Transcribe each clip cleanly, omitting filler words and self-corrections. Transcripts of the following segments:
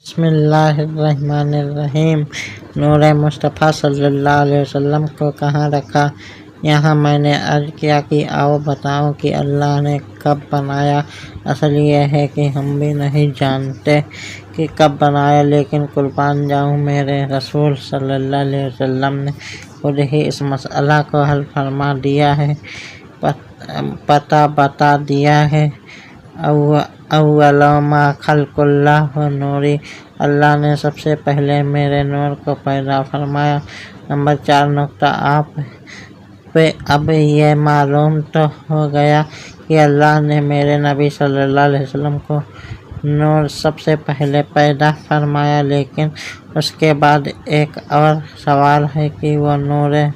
बिस्मिल्लाहिर्रहमानिर्रहीम। नूर मुस्तफ़ा सल्लल्लाहु अलैहि वसल्लम को कहाँ रखा? यहाँ मैंने अर्ज़ किया कि आओ बताओ कि अल्लाह ने कब बनाया। असल ये है कि हम भी नहीं जानते कि कब बनाया, लेकिन कुर्बान जाऊँ मेरे रसूल सल्लल्लाहु अलैहि वसल्लम ने खुद ही इस मसला को हल फरमा दिया है, पता बता दिया है। अव्वल मा खल्क़ुल्लाह नूरी, अल्लाह ने सबसे पहले मेरे नूर को पैदा फरमाया। नंबर 4 नुक्ता आप पे अब ये मालूम तो हो गया कि अल्लाह ने मेरे नबी सल्लल्लाहु अलैहि वसल्लम को नूर सबसे पहले पैदा फरमाया, लेकिन उसके बाद एक और सवाल है कि वह नूर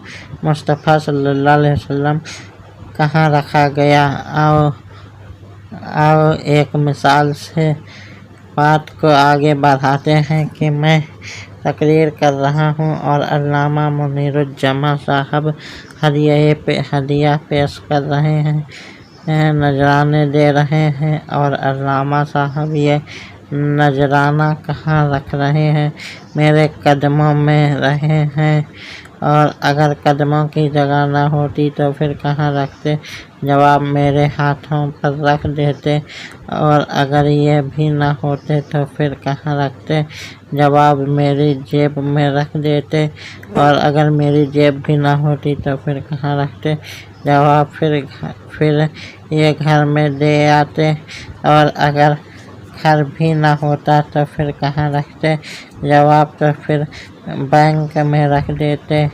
मुस्तफ़ा सल्लल्लाहु अलैहि वसल्लम कहाँ रखा गया। आओ एक मिसाल से बात को आगे बढ़ाते हैं कि मैं तकरीर कर रहा हूँ और अल्लामा मुनीरुज्जमा साहब हदिया पेश कर रहे हैं, नजराने दे रहे हैं, और अल्लामा साहब ये नजराना कहाँ रख रहे हैं? मेरे कदमों में रहे हैं। और अगर कदमों की जगह न होती तो फिर कहाँ रखते? जवाब मेरे हाथों पर रख देते। और अगर ये भी न होते तो फिर कहाँ रखते? जवाब मेरी जेब में रख देते। और अगर मेरी जेब भी न होती तो फिर कहाँ रखते? जवाब फिर ये घर में दे आते। और अगर घर भी न होता तो फिर कहाँ रखते? जवाब तो फिर बैंक में रख देते।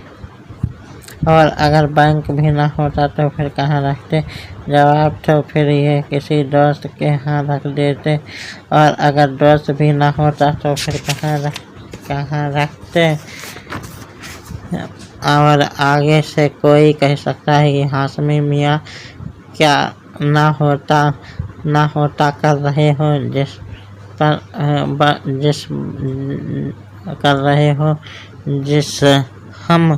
और अगर बैंक भी न होता तो फिर कहाँ रखते? जवाब तो फिर ये किसी दोस्त के यहाँ रख देते। और अगर दोस्त भी न होता तो फिर कहाँ रखते? और आगे से कोई कह सकता है कि हाशमी मियाँ क्या ना होता कर रहे हो जिस हम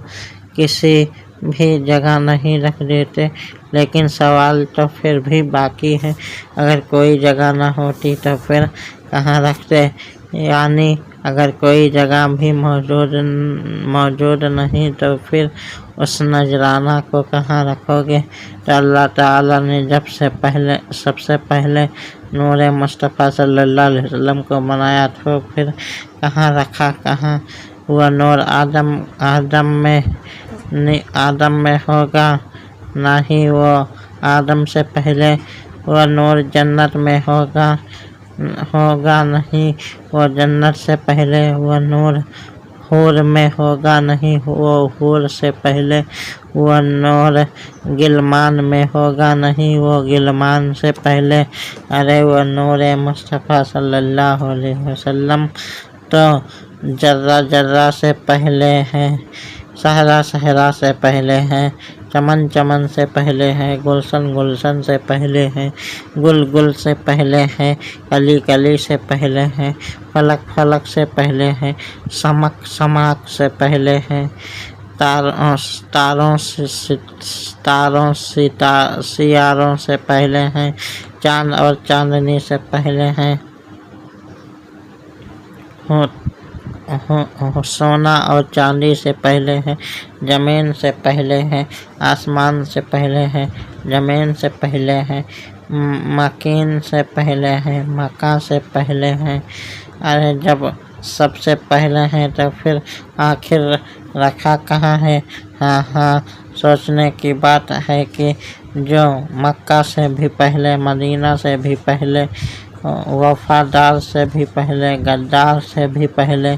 किसी भी जगह नहीं रख देते। लेकिन सवाल तो फिर भी बाकी है, अगर कोई जगह न होती तो फिर कहाँ रखते? यानी अगर कोई जगह भी मौजूद नहीं तो फिर उस नजराना को कहाँ रखोगे? तो अल्लाह ताला ने सबसे पहले नूर मुस्तफ़ा सल्लल्लाहु अलैहि वसल्लम को बनाया तो फिर कहाँ रखा? कहाँ? वह नूर आदम में होगा? नहीं, वो आदम से पहले। वह नूर जन्नत में होगा? नहीं, वो जन्नत से पहले। वह नूर हूर में होगा? नहीं, वो हूर से पहले। वह नूर गिलमान में होगा? नहीं, वो गिलमान से पहले। अरे वह नूर मुस्तफ़ा सल्लल्लाहु अलैहि वसल्लम तो जर्रा से पहले है, सहरा से पहले है, चमन से पहले है, गुलशन से पहले है, गुल से पहले है, कली से पहले है, फलक से पहले है, समक से पहले है, सियारों से पहले है, चांद और चांदनी से पहले है, सोना और चांदी से पहले है, ज़मीन से पहले है, आसमान से पहले है, ज़मीन से पहले है, मकीन से पहले है, मका से पहले है। अरे जब सबसे पहले है तो फिर आखिर रखा कहाँ है? हाँ, सोचने की बात है कि जो मक्का से भी पहले, मदीना से भी पहले, वफादार से भी पहले, गद्दार से भी पहले,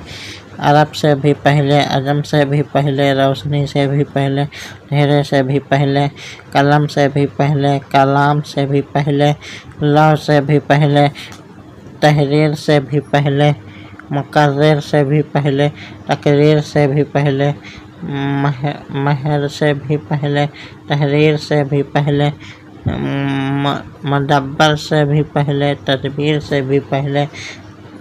अरब से भी पहले, अजम से भी पहले, रोशनी से भी पहले, अंधेरे से भी पहले, कलम से भी पहले, कलाम से भी पहले, लौह से भी पहले, तहरीर से भी पहले, मुकर्रर से भी पहले, तकरीर से भी पहले, महर से भी पहले, तहरीर से भी पहले, मदब्बर से भी पहले, तदबीर से भी पहले,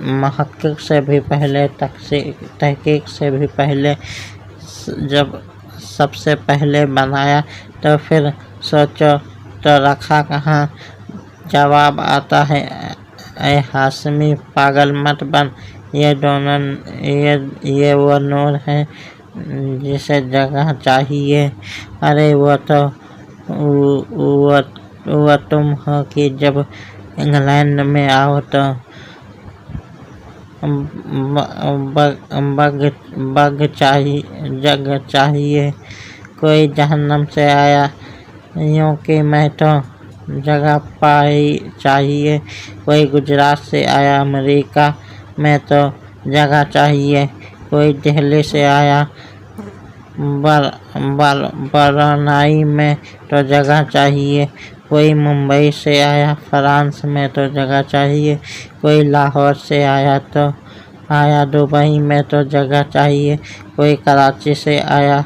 महक्किक से भी पहले, तहकीक से भी पहले। जब सबसे पहले बनाया तो फिर सोचो तो रखा कहाँ? जवाब आता है, ऐ हाशमी पागल मत बन, یہ وہ نور ہے جسے جگہ چاہیے۔ ارے وہ تم ہو کہ جب انگلینڈ میں آؤ تو جگ چاہیے۔ کوئی جہنم سے آیا یوں کہ میں تو جگہ پائی چاہیے۔ کوئی گجرات سے آیا امریکہ میں تو جگہ چاہیے۔ کوئی دہلی سے آیا برونائی میں تو جگہ چاہیے۔ کوئی ممبئی سے آیا فرانس میں تو جگہ چاہیے۔ کوئی لاہور سے آیا دبئی میں تو جگہ چاہیے۔ کوئی کراچی سے آیا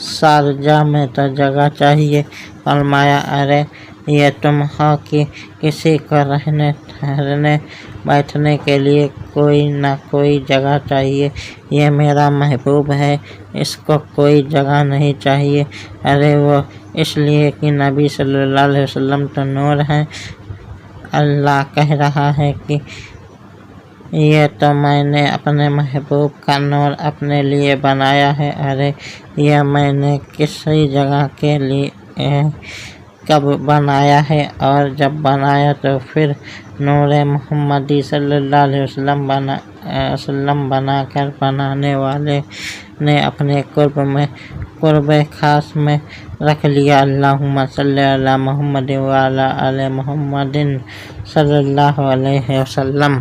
شارجہ میں تو جگہ چاہیے۔ فرمایا ارے یہ تم ہو کہ کسی کو رہنے ٹھہرنے بیٹھنے کے لیے کوئی نہ کوئی جگہ چاہیے۔ یہ میرا محبوب ہے، اس کو کوئی جگہ نہیں چاہیے۔ ارے وہ اس لیے کہ نبی صلی اللہ علیہ وسلم تو نور ہیں۔ اللہ کہہ رہا ہے کہ یہ تو میں نے اپنے محبوب کا نور اپنے لیے بنایا ہے۔ ارے یہ میں نے کسی جگہ کے لیے کب بنایا ہے، اور جب بنایا تو پھر نور محمدی صلی اللہ علیہ وسلم بنا کر بنانے والے نے اپنے قرب خاص میں رکھ لیا۔ اللہم صلی علی محمد وعلی آل محمد صلی اللہ علیہ وسلم۔